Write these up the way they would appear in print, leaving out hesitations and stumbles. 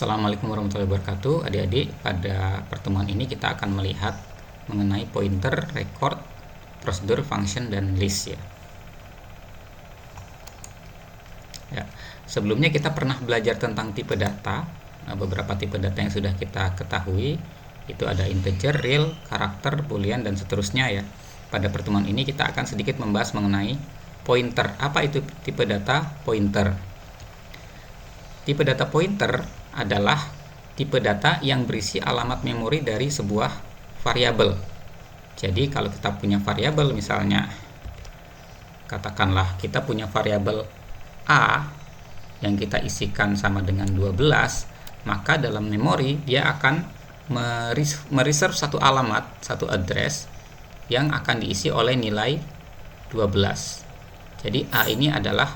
Assalamualaikum warahmatullahi wabarakatuh. Adik-adik, pada pertemuan ini kita akan melihat mengenai pointer, record, prosedur, function, dan list ya. Sebelumnya kita pernah belajar tentang tipe data. Beberapa tipe data yang sudah kita ketahui itu ada integer, real, karakter, boolean, dan seterusnya ya. Pada pertemuan ini kita akan sedikit membahas mengenai pointer. Apa itu tipe data pointer? Tipe data pointer adalah tipe data yang berisi alamat memori dari sebuah variabel. Jadi kalau kita punya variabel, misalnya katakanlah kita punya variabel A yang kita isikan sama dengan 12, maka dalam memori dia akan mereserve satu alamat, satu address yang akan diisi oleh nilai 12. Jadi A ini adalah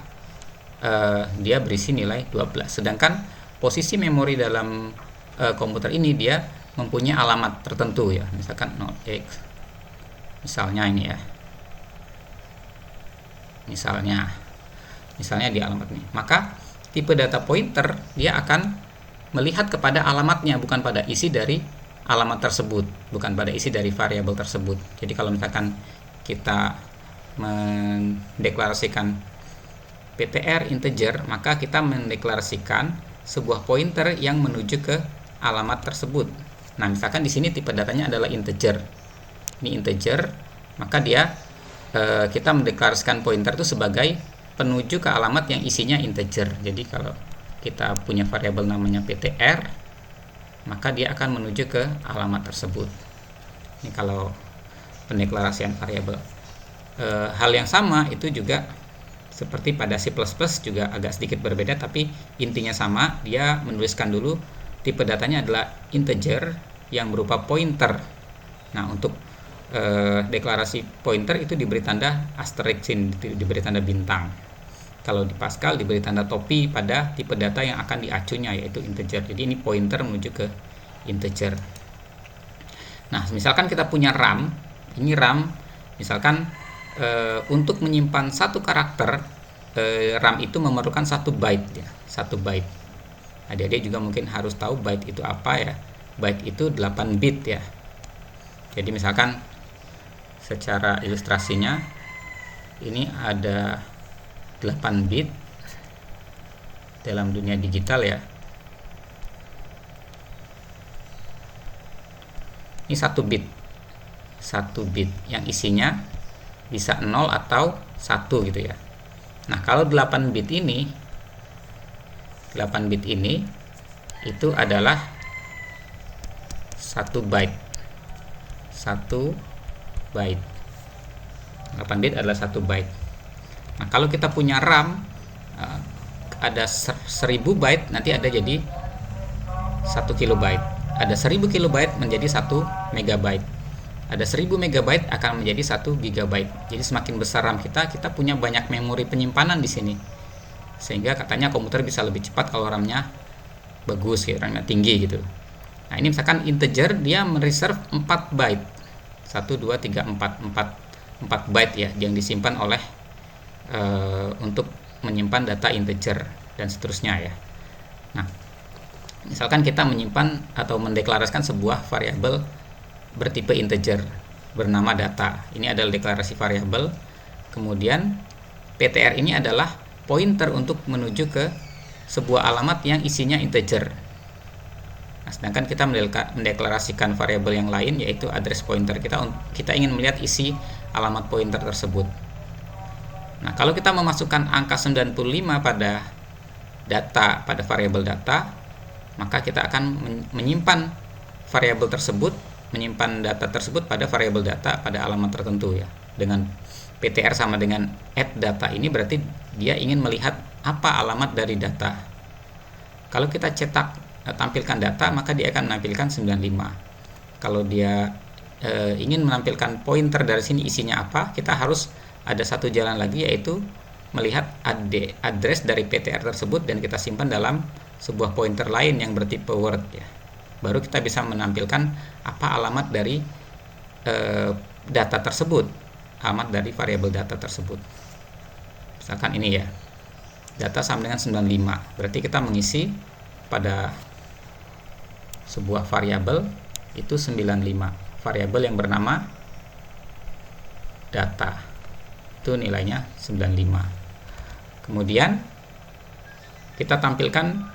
dia berisi nilai 12, sedangkan posisi memori dalam komputer ini dia mempunyai alamat tertentu ya, misalkan 0x, misalnya ini ya, misalnya di alamat ini. Maka tipe data pointer dia akan melihat kepada alamatnya, bukan pada isi dari alamat tersebut, bukan pada isi dari variabel tersebut. Jadi kalau misalkan kita mendeklarasikan PTR integer, maka kita mendeklarasikan sebuah pointer yang menuju ke alamat tersebut. Nah, misalkan di sini tipe datanya adalah integer. Ini integer, maka dia kita mendeklarasikan pointer itu sebagai penuju ke alamat yang isinya integer. Jadi kalau kita punya variabel namanya PTR, maka dia akan menuju ke alamat tersebut. Ini kalau pendeklarasian variabel. Hal yang sama itu juga seperti pada C++ juga agak sedikit berbeda, tapi intinya sama. Dia menuliskan dulu tipe datanya adalah integer yang berupa pointer. Nah, untuk deklarasi pointer itu diberi tanda asterisk, diberi tanda bintang. Kalau di Pascal diberi tanda topi pada tipe data yang akan diacunya, yaitu integer. Jadi ini pointer menuju ke integer. Nah, misalkan kita punya RAM. Ini RAM, misalkan untuk menyimpan satu karakter, RAM itu memerlukan 1 byte ya, 1 byte. Adik-adik juga mungkin harus tahu byte itu apa ya. Byte itu 8 bit ya. Jadi misalkan secara ilustrasinya ini ada 8 bit dalam dunia digital ya. Ini 1 bit. 1 bit yang isinya bisa 0 atau 1 gitu ya. Nah, kalau 8 bit ini itu adalah 1 byte. 1 byte. 8 bit adalah 1 byte. Nah, kalau kita punya RAM ada 1000 byte, nanti ada jadi 1 kilobyte. Ada 1000 kilobyte menjadi 1 megabyte. Ada 1000 megabyte akan menjadi 1 gigabyte. Jadi semakin besar RAM kita punya banyak memori penyimpanan di sini. Sehingga katanya komputer bisa lebih cepat kalau RAM-nya bagus, ya, RAM-nya tinggi gitu. Nah, ini misalkan integer dia mereserve 4 byte. 1 2 3 4 byte ya yang disimpan oleh untuk menyimpan data integer dan seterusnya ya. Nah, misalkan kita menyimpan atau mendeklarasikan sebuah variabel bertipe integer bernama data. Ini adalah deklarasi variabel. Kemudian PTR ini adalah pointer untuk menuju ke sebuah alamat yang isinya integer. Nah, sedangkan kita mendeklarasikan variabel yang lain yaitu address pointer. Kita ingin melihat isi alamat pointer tersebut. Nah, kalau kita memasukkan angka 95 pada data, pada variabel data, maka kita akan menyimpan variabel tersebut, menyimpan data tersebut pada variabel data pada alamat tertentu ya. Dengan PTR sama dengan add data ini berarti dia ingin melihat apa alamat dari data. Kalau kita tampilkan data, maka dia akan menampilkan 95. Kalau dia ingin menampilkan pointer dari sini isinya apa, kita harus ada satu jalan lagi, yaitu melihat address dari PTR tersebut dan kita simpan dalam sebuah pointer lain yang bertipe word ya. Baru kita bisa menampilkan apa alamat dari data tersebut, alamat dari variabel data tersebut. Misalkan ini ya, data sama dengan 95. Berarti kita mengisi pada sebuah variabel itu 95, variabel yang bernama data, itu nilainya 95. Kemudian kita tampilkan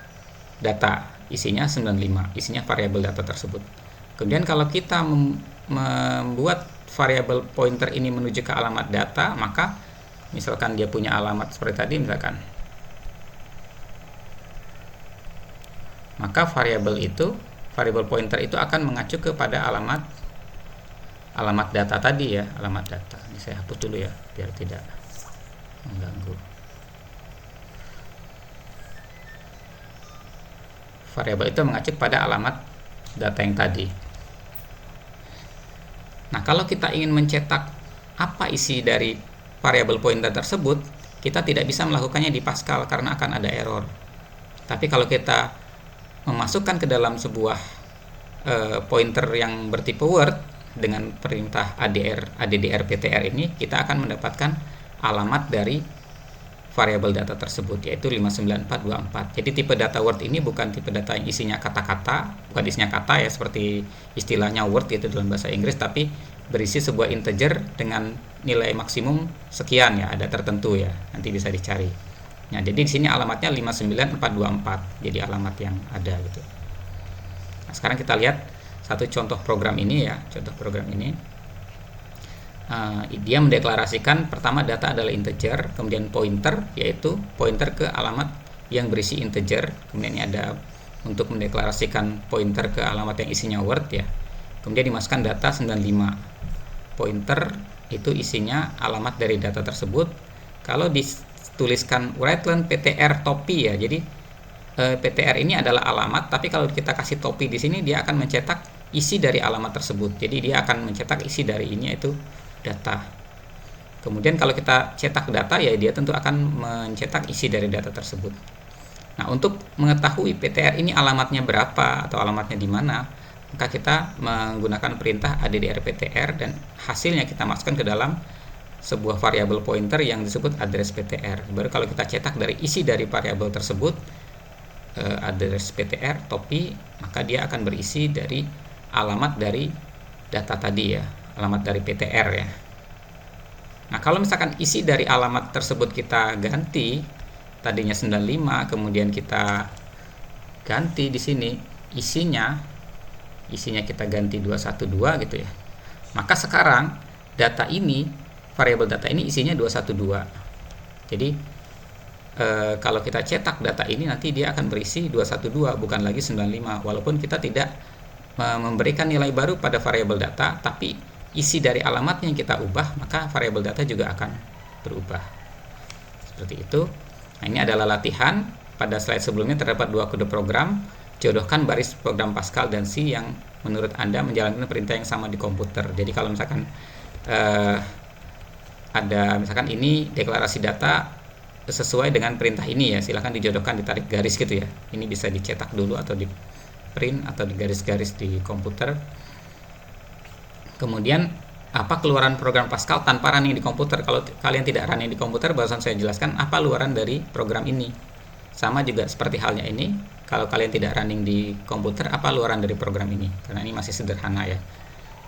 data, isinya 95, isinya variabel data tersebut. Kemudian kalau kita membuat variabel pointer ini menuju ke alamat data, maka misalkan dia punya alamat seperti tadi misalkan, maka variabel pointer itu akan mengacu kepada alamat data tadi ya, alamat data. Ini saya hapus dulu ya biar tidak mengganggu. Variabel itu mengacu pada alamat data yang tadi. Nah, kalau kita ingin mencetak apa isi dari variabel pointer tersebut, kita tidak bisa melakukannya di Pascal karena akan ada error. Tapi kalau kita memasukkan ke dalam sebuah pointer yang bertipe word dengan perintah addr ptr ini, kita akan mendapatkan alamat dari variabel data tersebut, yaitu 59424. Jadi tipe data word ini bukan tipe data yang isinya kata-kata, bukan isinya kata ya seperti istilahnya word itu dalam bahasa Inggris, tapi berisi sebuah integer dengan nilai maksimum sekian ya, ada tertentu ya, nanti bisa dicari. Nah, jadi di sini alamatnya 59424, jadi alamat yang ada gitu. Nah, sekarang kita lihat satu contoh program ini ya, contoh program ini. Dia mendeklarasikan pertama data adalah integer, kemudian pointer, yaitu pointer ke alamat yang berisi integer. Kemudian ini ada untuk mendeklarasikan pointer ke alamat yang isinya word ya. Kemudian dimasukkan data 95. Pointer itu isinya alamat dari data tersebut. Kalau dituliskan writeline ptr topi ya, jadi ptr ini adalah alamat, tapi kalau kita kasih topi di sini dia akan mencetak isi dari alamat tersebut. Jadi dia akan mencetak isi dari ini, yaitu data. Kemudian kalau kita cetak data ya dia tentu akan mencetak isi dari data tersebut. Nah, untuk mengetahui ptr ini alamatnya berapa atau alamatnya di mana, maka kita menggunakan perintah addr ptr dan hasilnya kita masukkan ke dalam sebuah variabel pointer yang disebut address ptr. Baru kalau kita cetak dari isi dari variabel tersebut address ptr topi, maka dia akan berisi dari alamat dari data tadi ya, alamat dari ptr ya. Nah, kalau misalkan isi dari alamat tersebut kita ganti, tadinya 95, kemudian kita ganti di sini isinya kita ganti 212 gitu ya. Maka sekarang data ini, variabel data ini isinya 212. Jadi kalau kita cetak data ini nanti dia akan berisi 212, bukan lagi 95, walaupun kita tidak memberikan nilai baru pada variabel data, tapi isi dari alamatnya yang kita ubah, maka variabel data juga akan berubah. Seperti itu. Nah, ini adalah latihan. Pada slide sebelumnya terdapat dua kode program. Jodohkan baris program Pascal dan C yang menurut Anda menjalankan perintah yang sama di komputer. Jadi kalau misalkan ada misalkan ini deklarasi data sesuai dengan perintah ini ya, silahkan dijodohkan, ditarik garis gitu ya. Ini bisa dicetak dulu atau di print atau di garis-garis di komputer. Kemudian apa keluaran program Pascal tanpa running di komputer? Kalau kalian tidak running di komputer, barusan saya jelaskan apa luaran dari program ini. Sama juga seperti halnya ini, kalau kalian tidak running di komputer, apa luaran dari program ini? Karena ini masih sederhana ya.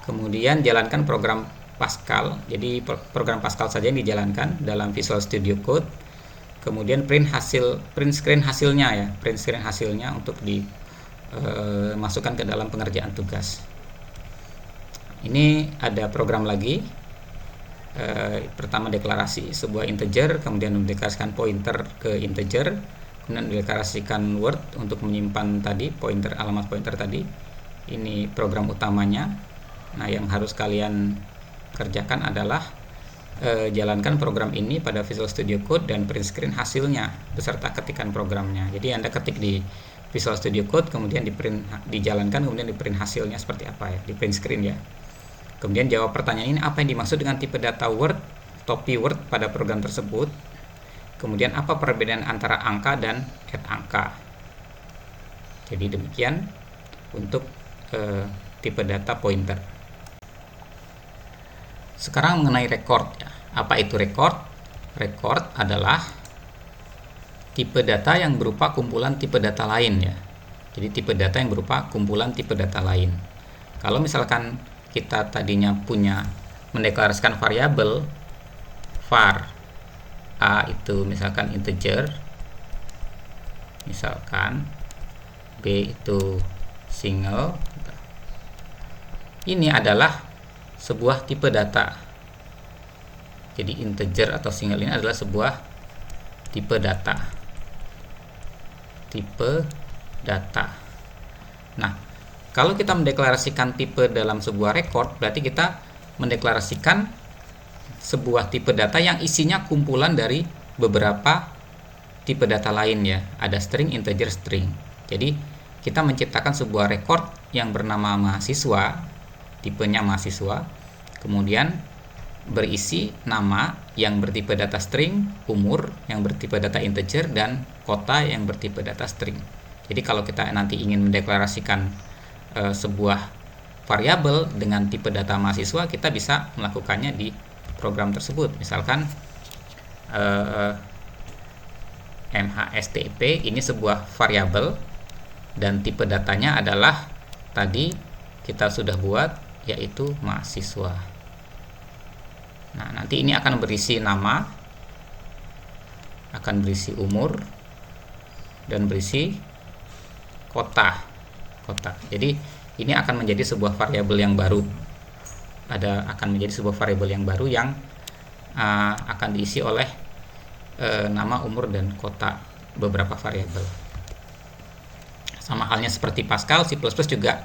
Kemudian jalankan program Pascal. Jadi program Pascal saja yang dijalankan dalam Visual Studio Code. Kemudian print screen hasilnya ya, print screen hasilnya untuk dimasukkan ke dalam pengerjaan tugas. Ini ada program lagi. Pertama deklarasi sebuah integer, kemudian mendeklarasikan pointer ke integer, kemudian mendeklarasikan word untuk menyimpan tadi pointer, alamat pointer tadi. Ini program utamanya. Nah, yang harus kalian kerjakan adalah jalankan program ini pada Visual Studio Code dan print screen hasilnya beserta ketikan programnya. Jadi Anda ketik di Visual Studio Code, kemudian dijalankan, kemudian di print hasilnya seperti apa ya, di print screen ya. Kemudian jawab pertanyaan ini, apa yang dimaksud dengan tipe data word, topi word pada program tersebut. Kemudian apa perbedaan antara angka dan add angka. Jadi demikian untuk tipe data pointer. Sekarang mengenai record ya. Apa itu record? Record adalah tipe data yang berupa kumpulan tipe data lain ya. Jadi tipe data yang berupa kumpulan tipe data lain. Kalau misalkan kita tadinya punya mendeklarasikan variabel var A itu misalkan integer, misalkan B itu single, ini adalah sebuah tipe data. Jadi integer atau single ini adalah sebuah tipe data. Tipe data. Nah, kalau kita mendeklarasikan tipe dalam sebuah record, berarti kita mendeklarasikan sebuah tipe data yang isinya kumpulan dari beberapa tipe data lain ya. Ada string, integer, string. Jadi kita menciptakan sebuah record yang bernama mahasiswa, tipenya mahasiswa, kemudian berisi nama yang bertipe data string, umur yang bertipe data integer, dan kota yang bertipe data string. Jadi kalau kita nanti ingin mendeklarasikan sebuah variabel dengan tipe data mahasiswa, kita bisa melakukannya di program tersebut. Misalkan mhstp ini sebuah variabel dan tipe datanya adalah tadi kita sudah buat, yaitu mahasiswa. Nah, nanti ini akan berisi nama, akan berisi umur, dan berisi kota. Jadi ini akan menjadi sebuah variabel yang baru. Akan menjadi sebuah variabel yang baru yang akan diisi oleh nama, umur, dan kota, beberapa variabel. Sama halnya seperti Pascal, C++ juga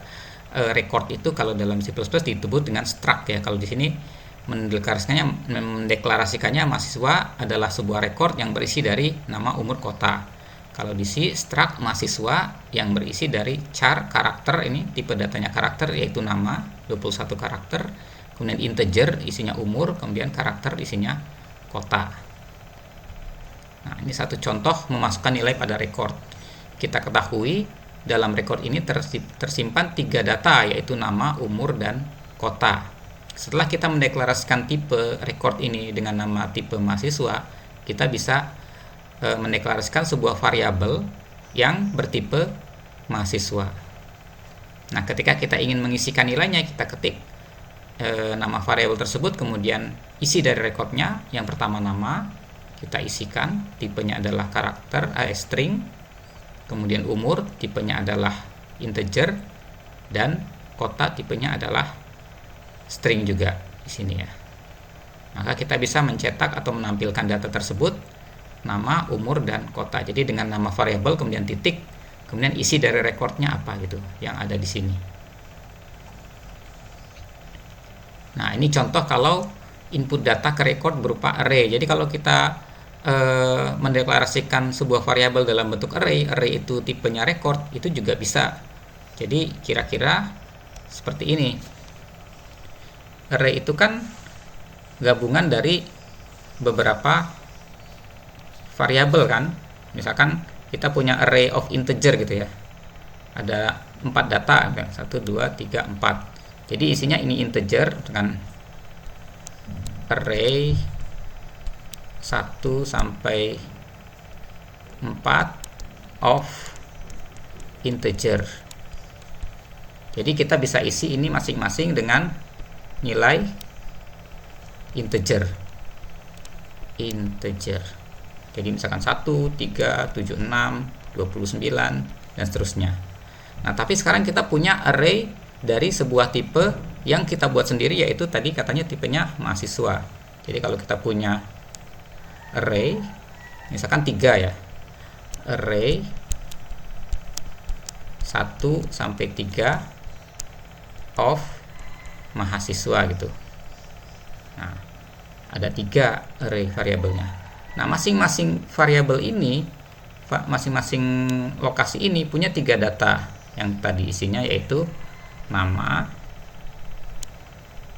record itu kalau dalam C++ disebut dengan struct ya. Kalau di sini mendeklarasikannya mahasiswa adalah sebuah record yang berisi dari nama, umur, kota. Kalau di C, struct mahasiswa yang berisi dari char karakter, ini tipe datanya karakter, yaitu nama 21 karakter, kemudian integer isinya umur, kemudian karakter isinya kota. Nah, ini satu contoh memasukkan nilai pada record. Kita ketahui dalam record ini tersimpan 3 data, yaitu nama, umur, dan kota. Setelah kita mendeklarasikan tipe record ini dengan nama tipe mahasiswa, kita bisa mendeklarasikan sebuah variabel yang bertipe mahasiswa. Nah, ketika kita ingin mengisikan nilainya, kita ketik nama variabel tersebut, kemudian isi dari recordnya. Yang pertama nama, kita isikan, tipenya adalah karakter, string, kemudian umur, tipenya adalah integer, dan kota tipenya adalah string juga di sini ya. Maka kita bisa mencetak atau menampilkan data tersebut, nama, umur, dan kota. Jadi dengan nama variabel kemudian titik, kemudian isi dari recordnya apa gitu yang ada di sini. Nah, ini contoh kalau input data ke record berupa array. Jadi kalau kita mendeklarasikan sebuah variabel dalam bentuk array itu tipenya record, itu juga bisa. Jadi kira-kira seperti ini. Array itu kan gabungan dari beberapa variabel kan. Misalkan kita punya array of integer gitu ya. Ada 4 data, 1, 2, 3, 4. Jadi isinya ini integer dengan array 1 sampai 4 of integer. Jadi kita bisa isi ini masing-masing dengan nilai integer. Jadi misalkan 1, 3, 7, 6, 29 dan seterusnya. Nah, tapi sekarang kita punya array dari sebuah tipe yang kita buat sendiri, yaitu tadi katanya tipenya mahasiswa. Jadi kalau kita punya array misalkan 3 ya. Array 1 sampai 3 of mahasiswa gitu. Nah, ada 3 array variabelnya. Nah, masing-masing variabel ini, masing-masing lokasi ini punya 3 data yang tadi isinya, yaitu nama,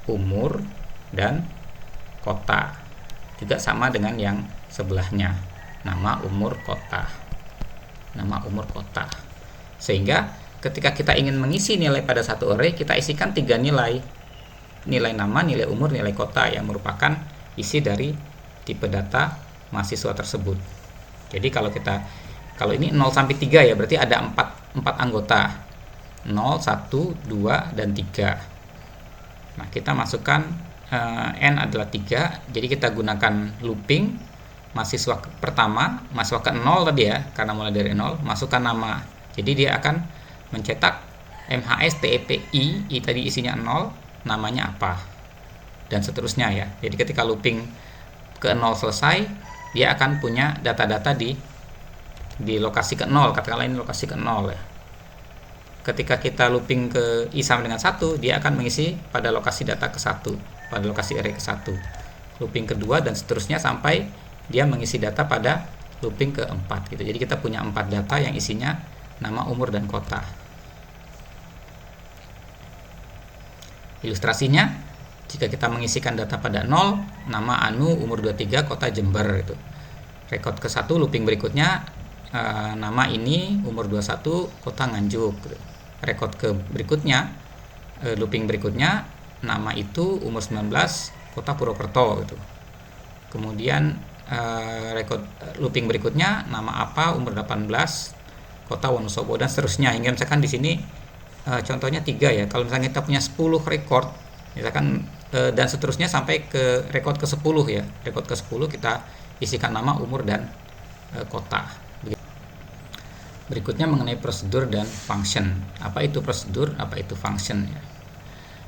umur, dan kota. Juga sama dengan yang sebelahnya, nama, umur, kota. Nama, umur, kota. Sehingga ketika kita ingin mengisi nilai pada satu array, kita isikan 3 nilai. Nilai nama, nilai umur, nilai kota yang merupakan isi dari tipe data mahasiswa tersebut. Jadi kalau ini 0 sampai 3 ya, berarti ada 4 4 anggota, 0, 1, 2, dan 3. Nah, kita masukkan N adalah 3, jadi kita gunakan looping. Mahasiswa pertama, mahasiswa ke 0 tadi ya, karena mulai dari 0, masukkan nama. Jadi dia akan mencetak MHS TEPI, I tadi isinya 0, namanya apa, dan seterusnya ya. Jadi ketika looping ke 0 selesai, dia akan punya data-data di lokasi ke 0, katakanlah ini lokasi ke 0 ya. Ketika kita looping ke I sama dengan 1, dia akan mengisi pada lokasi data ke 1, pada lokasi array ke 1. Looping kedua dan seterusnya sampai dia mengisi data pada looping ke 4 gitu. Jadi kita punya 4 data yang isinya nama, umur, dan kota. Ilustrasinya, jika kita mengisikan data pada 0, nama Anu, umur 23, kota Jember itu. Record ke 1 looping berikutnya, nama ini, umur 21, kota Nganjuk. Record ke berikutnya, looping berikutnya, nama itu, umur 19, kota Purwokerto gitu. Kemudian record looping berikutnya, nama apa, umur 18, kota Wonosobo, dan seterusnya. Hingga misalkan di sini contohnya 3 ya. Kalau misalnya kita punya 10 record, misalkan dan seterusnya sampai ke record ke 10 ya. Record ke 10 kita isikan nama, umur, dan kota. Berikutnya mengenai prosedur dan function. Apa itu prosedur, apa itu function ya.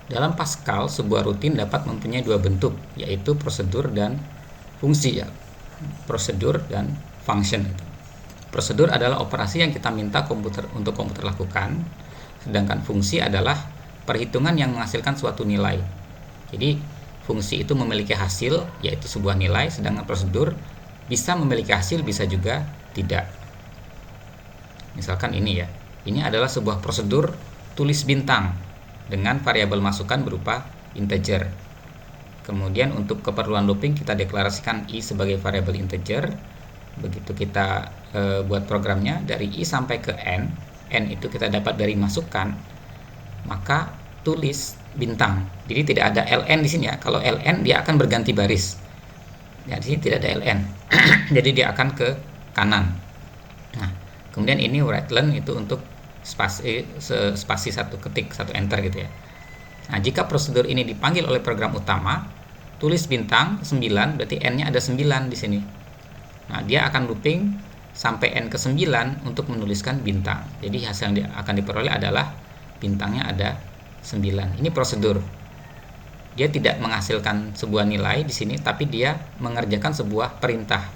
Dalam Pascal, sebuah rutin dapat mempunyai 2 bentuk, yaitu prosedur dan fungsi ya. Prosedur dan function itu. Prosedur adalah operasi yang kita minta komputer lakukan, sedangkan fungsi adalah perhitungan yang menghasilkan suatu nilai. Jadi fungsi itu memiliki hasil, yaitu sebuah nilai, sedangkan prosedur bisa memiliki hasil, bisa juga tidak. Misalkan ini ya, ini adalah sebuah prosedur tulis bintang dengan variabel masukan berupa integer. Kemudian untuk keperluan looping kita deklarasikan I sebagai variabel integer. Begitu kita buat programnya dari I sampai ke N itu kita dapat dari masukan, maka tulis bintang. Jadi tidak ada ln di sini ya. Kalau ln dia akan berganti baris. Ya, di sini tidak ada ln. Jadi dia akan ke kanan. Nah, kemudian ini write len itu untuk spasi satu ketik, satu enter gitu ya. Nah, jika prosedur ini dipanggil oleh program utama, tulis bintang 9, berarti n-nya ada 9 di sini. Nah, dia akan looping sampai n ke 9 untuk menuliskan bintang. Jadi hasil yang akan diperoleh adalah bintangnya ada 9. Ini prosedur. Dia tidak menghasilkan sebuah nilai di sini, tapi dia mengerjakan sebuah perintah.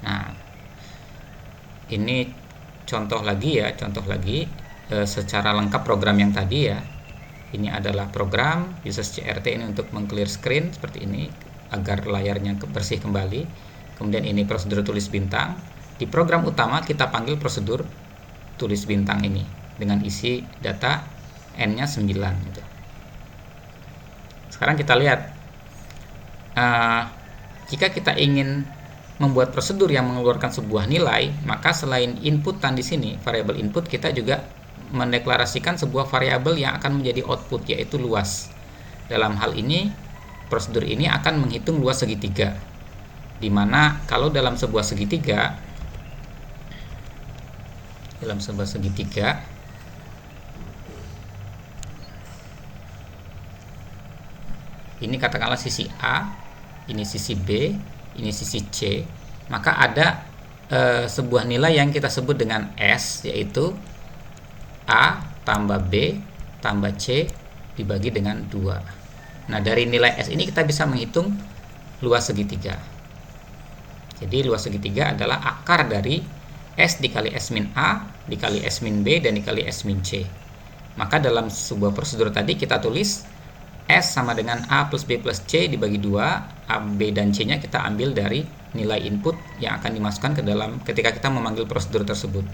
Nah, ini contoh lagi ya, secara lengkap program yang tadi ya. Ini adalah program uses CRT ini untuk meng-clear screen seperti ini agar layarnya bersih kembali. Kemudian ini prosedur tulis bintang. Di program utama kita panggil prosedur tulis bintang ini dengan isi data n-nya 9 gitu. Sekarang kita lihat jika kita ingin membuat prosedur yang mengeluarkan sebuah nilai, maka selain inputan di sini, variabel input, kita juga mendeklarasikan sebuah variabel yang akan menjadi output, yaitu luas. Dalam hal ini, prosedur ini akan menghitung luas segitiga, di mana kalau dalam sebuah segitiga, ini katakanlah sisi A, ini sisi B, ini sisi C, maka ada sebuah nilai yang kita sebut dengan S, yaitu A tambah B tambah C dibagi dengan 2. Nah, dari nilai S ini kita bisa menghitung luas segitiga. Jadi luas segitiga adalah akar dari S dikali S min A dikali S min B dan dikali S min C. Maka dalam sebuah prosedur tadi kita tulis S sama dengan A plus B plus C dibagi 2. A, B, dan C nya kita ambil dari nilai input yang akan dimasukkan ke dalam ketika kita memanggil prosedur tersebut.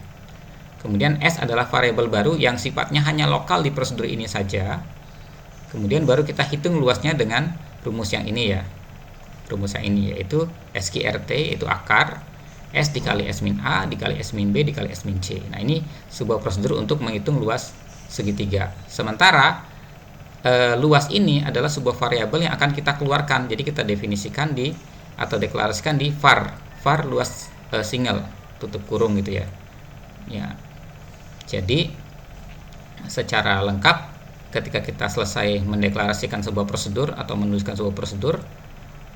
Kemudian S adalah variabel baru yang sifatnya hanya lokal di prosedur ini saja. Kemudian baru kita hitung luasnya dengan rumus yang ini ya. Rumus yang ini yaitu SQRT, yaitu akar S dikali S min A dikali S min B dikali S min C. Nah, ini sebuah prosedur untuk menghitung luas segitiga. Sementara luas ini adalah sebuah variabel yang akan kita keluarkan. Jadi kita definisikan atau deklarasikan di var luas single tutup kurung gitu ya. ya. Jadi secara lengkap ketika kita selesai mendeklarasikan sebuah prosedur atau menuliskan sebuah prosedur,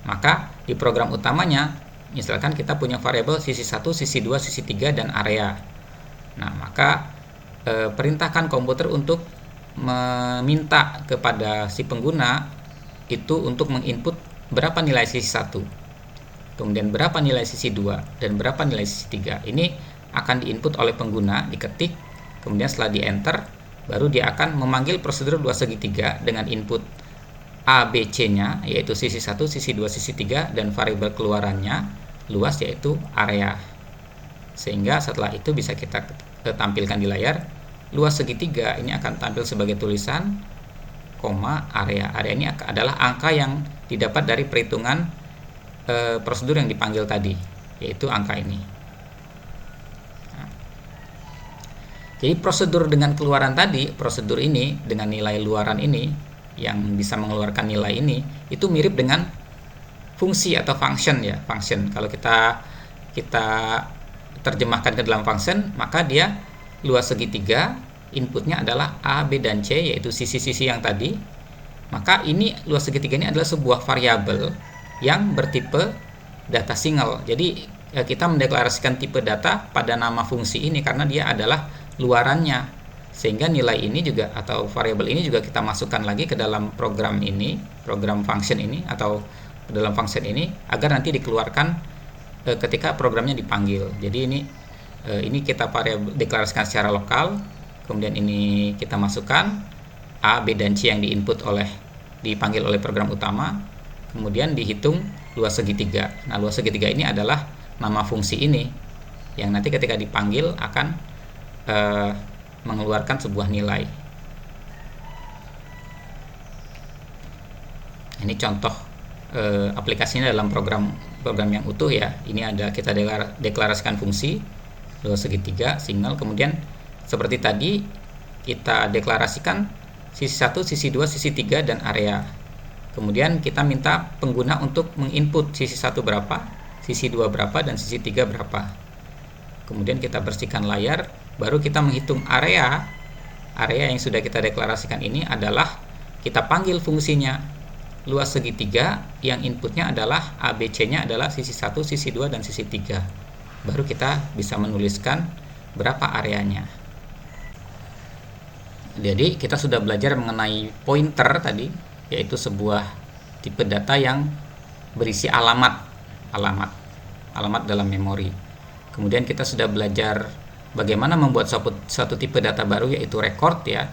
maka di program utamanya misalkan kita punya variabel sisi 1, sisi 2, sisi 3 dan area. Nah, maka perintahkan komputer untuk meminta kepada si pengguna itu untuk menginput berapa nilai sisi 1, kemudian berapa nilai sisi 2, dan berapa nilai sisi 3. Ini akan diinput oleh pengguna, diketik, kemudian setelah di enter, baru dia akan memanggil prosedur dua segitiga dengan input A, B, C-nya, yaitu sisi 1, sisi 2, sisi 3, dan variabel keluarannya, luas, yaitu area. Sehingga setelah itu bisa kita tampilkan di layar, luas segitiga ini akan tampil sebagai tulisan, koma, area. Area ini adalah angka yang didapat dari perhitungan prosedur yang dipanggil tadi, yaitu angka ini. Jadi prosedur dengan keluaran tadi, prosedur ini dengan nilai luaran ini yang bisa mengeluarkan nilai ini, itu mirip dengan fungsi atau function ya, function. Kalau kita terjemahkan ke dalam function, maka dia luas segitiga, inputnya adalah A, B, dan C, yaitu sisi-sisi yang tadi. Maka ini luas segitiga ini adalah sebuah variabel yang bertipe data single. Jadi kita mendeklarasikan tipe data pada nama fungsi ini karena dia adalah luarannya, sehingga nilai ini juga atau variabel ini juga kita masukkan lagi ke dalam program ini, program function ini atau ke dalam function ini agar nanti dikeluarkan ketika programnya dipanggil. Jadi ini kita variabel deklarasikan secara lokal, kemudian ini kita masukkan A, B, dan C yang dipanggil oleh program utama, kemudian dihitung luas segitiga. Nah, luas segitiga ini adalah nama fungsi ini yang nanti ketika dipanggil akan mengeluarkan sebuah nilai. Ini contoh aplikasinya dalam program yang utuh ya. Ini ada kita deklarasikan fungsi luas segitiga single, kemudian seperti tadi kita deklarasikan sisi 1, sisi 2, sisi 3 dan area. Kemudian kita minta pengguna untuk menginput sisi 1 berapa, sisi 2 berapa, dan sisi 3 berapa. Kemudian kita bersihkan layar, baru kita menghitung area yang sudah kita deklarasikan ini adalah kita panggil fungsinya luas segitiga yang inputnya adalah A, B, C-nya adalah sisi 1, sisi 2, dan sisi 3. Baru kita bisa menuliskan berapa areanya. Jadi kita sudah belajar mengenai pointer tadi, yaitu sebuah tipe data yang berisi alamat dalam memori. Kemudian kita sudah belajar bagaimana membuat suatu tipe data baru, yaitu record ya.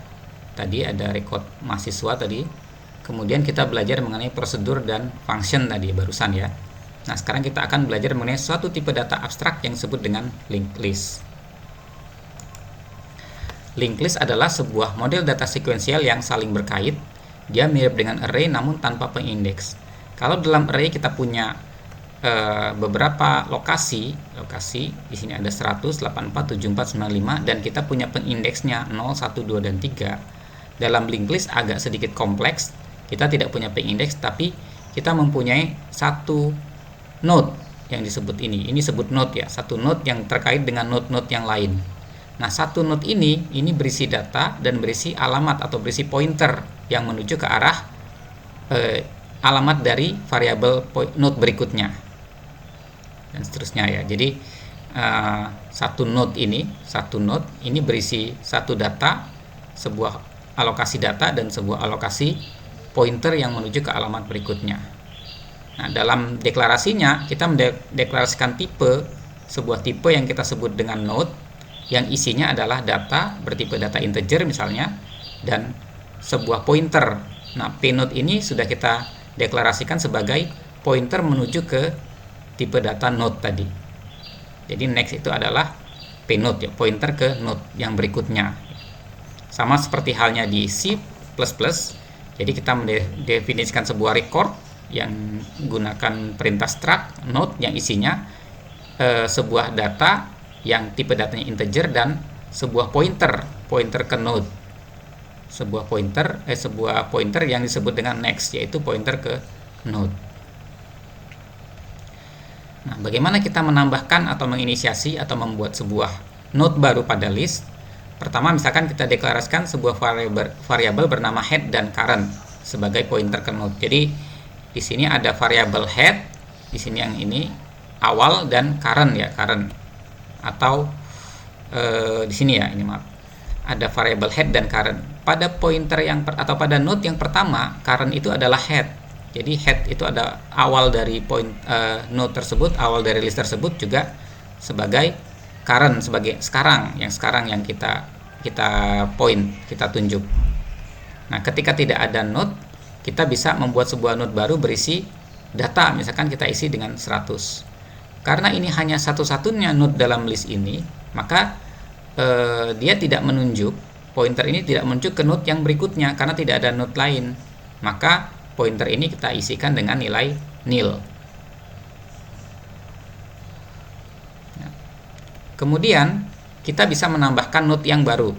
Tadi ada record mahasiswa tadi. Kemudian kita belajar mengenai prosedur dan function tadi barusan ya. Nah, sekarang kita akan belajar mengenai suatu tipe data abstrak yang disebut dengan linked list. Linked list adalah sebuah model data sekuensial yang saling berkait. Dia mirip dengan array namun tanpa pengindeks. Kalau dalam array kita punya beberapa lokasi di sini ada 100, 84, 74, 95 dan kita punya pengindeksnya 0, 1, 2 dan 3. Dalam linked list agak sedikit kompleks. Kita tidak punya pengindeks tapi kita mempunyai satu node yang disebut ini disebut node ya, satu node yang terkait dengan node-node yang lain. Nah, satu node ini berisi data dan berisi alamat atau berisi pointer yang menuju ke arah alamat dari variabel node berikutnya dan seterusnya ya. Jadi satu node ini berisi satu data, sebuah alokasi data dan sebuah alokasi pointer yang menuju ke alamat berikutnya. Nah, dalam deklarasinya kita mendeklarasikan sebuah tipe yang kita sebut dengan node yang isinya adalah data bertipe data integer misalnya dan sebuah pointer. Nah, p-node ini sudah kita deklarasikan sebagai pointer menuju ke tipe data node tadi. Jadi next itu adalah p-node ya, pointer ke node yang berikutnya. Sama seperti halnya di C++. Jadi kita mendefinisikan sebuah record yang menggunakan perintah struct node yang isinya sebuah data yang tipe datanya integer dan sebuah pointer ke node. Sebuah pointer yang disebut dengan next, yaitu pointer ke node. Nah, bagaimana kita menambahkan atau menginisiasi atau membuat sebuah node baru pada list, pertama misalkan kita deklarasikan sebuah variabel bernama head dan current sebagai pointer ke node. Jadi di sini ada variabel head, di sini yang ini awal, dan current ya, current. Atau di sini ya, ini maaf, ada variabel head dan current. Pada pointer yang atau pada node yang pertama, current itu adalah head. Jadi head itu ada awal dari node tersebut, awal dari list tersebut juga sebagai current, sebagai sekarang yang kita point, kita tunjuk. Nah, ketika tidak ada node, kita bisa membuat sebuah node baru berisi data, misalkan kita isi dengan 100. Karena ini hanya satu-satunya node dalam list ini, maka dia tidak menunjuk, pointer ini tidak menunjuk ke node yang berikutnya karena tidak ada node lain. Maka pointer ini kita isikan dengan nilai nil. Kemudian kita bisa menambahkan node yang baru.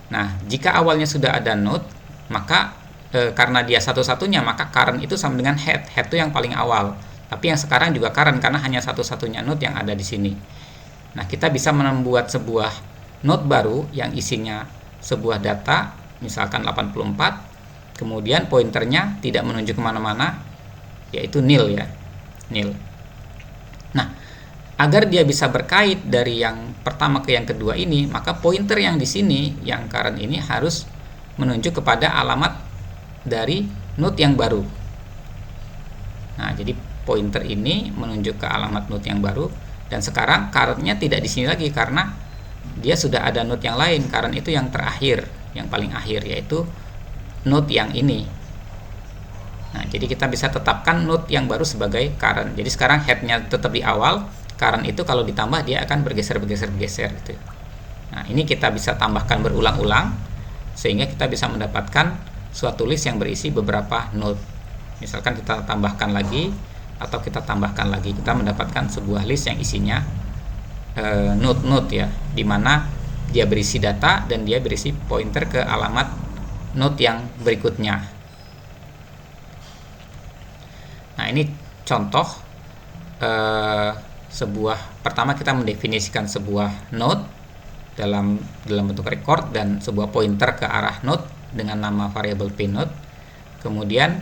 Nah, jika awalnya sudah ada node, maka karena dia satu-satunya, maka current itu sama dengan head. Head itu yang paling awal. Tapi yang sekarang juga current karena hanya satu-satunya node yang ada di sini. Nah, kita bisa membuat sebuah node baru yang isinya sebuah data, misalkan 84. Kemudian pointernya tidak menunjuk kemana-mana, yaitu nil ya, nil. Nah, agar dia bisa berkait dari yang pertama ke yang kedua ini, maka pointer yang di sini, yang current ini harus menunjuk kepada alamat dari node yang baru. Nah, jadi pointer ini menunjuk ke alamat node yang baru, dan sekarang currentnya tidak di sini lagi karena dia sudah ada node yang lain. Current itu yang terakhir, yang paling akhir, yaitu node yang ini. Nah, jadi kita bisa tetapkan node yang baru sebagai current. Jadi sekarang headnya tetap di awal, current itu kalau ditambah dia akan bergeser gitu. Nah, ini kita bisa tambahkan berulang-ulang sehingga kita bisa mendapatkan suatu list yang berisi beberapa node. Misalkan kita tambahkan lagi atau kita tambahkan lagi, kita mendapatkan sebuah list yang isinya node-node ya, dimana dia berisi data dan dia berisi pointer ke alamat node yang berikutnya. Nah, ini contoh pertama kita mendefinisikan sebuah node dalam bentuk record dan sebuah pointer ke arah node dengan nama variabel pNode. Kemudian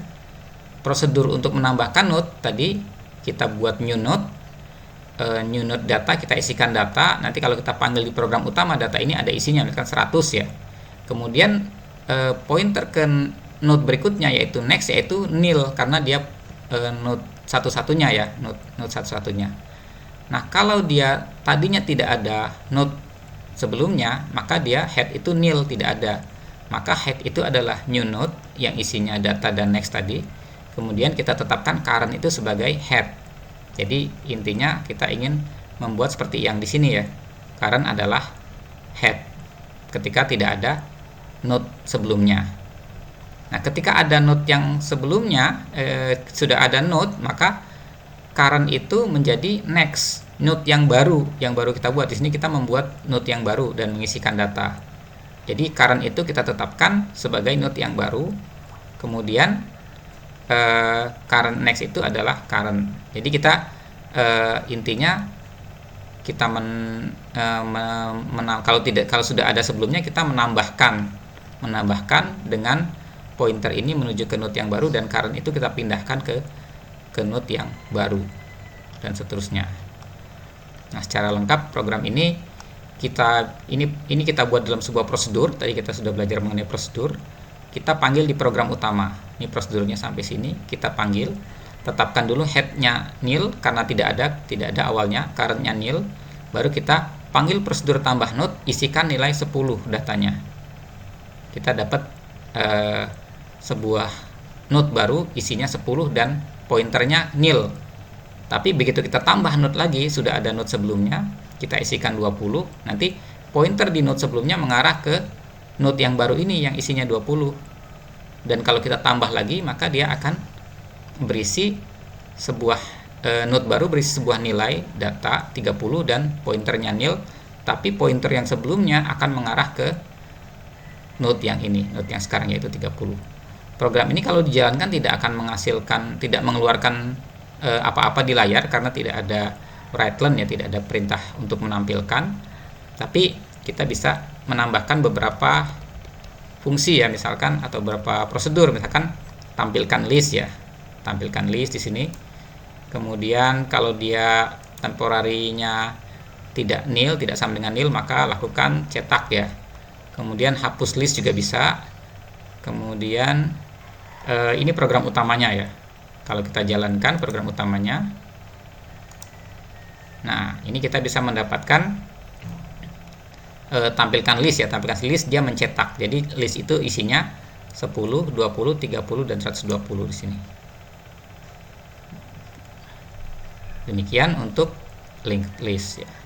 prosedur untuk menambahkan node tadi kita buat new node data, kita isikan data. Nanti kalau kita panggil di program utama, data ini ada isinya, misalkan 100 ya. Kemudian pointer ke node berikutnya yaitu next, yaitu nil karena dia node satu-satunya ya, node satu-satunya. Nah, kalau dia tadinya tidak ada node sebelumnya, maka dia head itu nil, tidak ada. Maka head itu adalah new node yang isinya data dan next tadi. Kemudian kita tetapkan current itu sebagai head. Jadi intinya kita ingin membuat seperti yang di sini ya. Current adalah head ketika tidak ada node sebelumnya. Nah, ketika ada node yang sebelumnya sudah ada node, maka current itu menjadi next, node yang baru kita buat. Di sini kita membuat node yang baru dan mengisikan data. Jadi current itu kita tetapkan sebagai node yang baru. Kemudian current next itu adalah current. Jadi kita intinya kita kalau sudah ada sebelumnya, kita menambahkan dengan pointer ini menuju ke node yang baru, dan current itu kita pindahkan ke node yang baru dan seterusnya. Nah, secara lengkap program ini kita buat dalam sebuah prosedur. Tadi kita sudah belajar mengenai prosedur. Kita panggil di program utama. Ini prosedurnya sampai sini. Kita panggil, tetapkan dulu headnya nil karena tidak ada awalnya, currentnya nil. Baru kita panggil prosedur tambah node, isikan nilai 10 datanya. Kita dapat sebuah node baru isinya 10 dan pointernya nil. Tapi begitu kita tambah node lagi, sudah ada node sebelumnya, kita isikan 20. Nanti pointer di node sebelumnya mengarah ke node yang baru ini yang isinya 20. Dan kalau kita tambah lagi, maka dia akan berisi sebuah node baru berisi sebuah nilai data 30 dan pointernya nil, tapi pointer yang sebelumnya akan mengarah ke node yang ini, node yang sekarang yaitu 30. Program ini kalau dijalankan tidak akan tidak mengeluarkan apa-apa di layar karena tidak ada write line ya, tidak ada perintah untuk menampilkan. Tapi kita bisa menambahkan beberapa fungsi ya, misalkan, atau beberapa prosedur, misalkan tampilkan list ya, tampilkan list di sini. Kemudian kalau dia temporarinya tidak nil, tidak sama dengan nil, maka lakukan cetak ya. Kemudian hapus list juga bisa. Kemudian ini program utamanya ya. Kalau kita jalankan program utamanya, nah ini kita bisa mendapatkan tampilkan list ya, tampilkan list, dia mencetak. Jadi list itu isinya 10, 20, 30 dan 120 di sini. Demikian untuk linked list ya.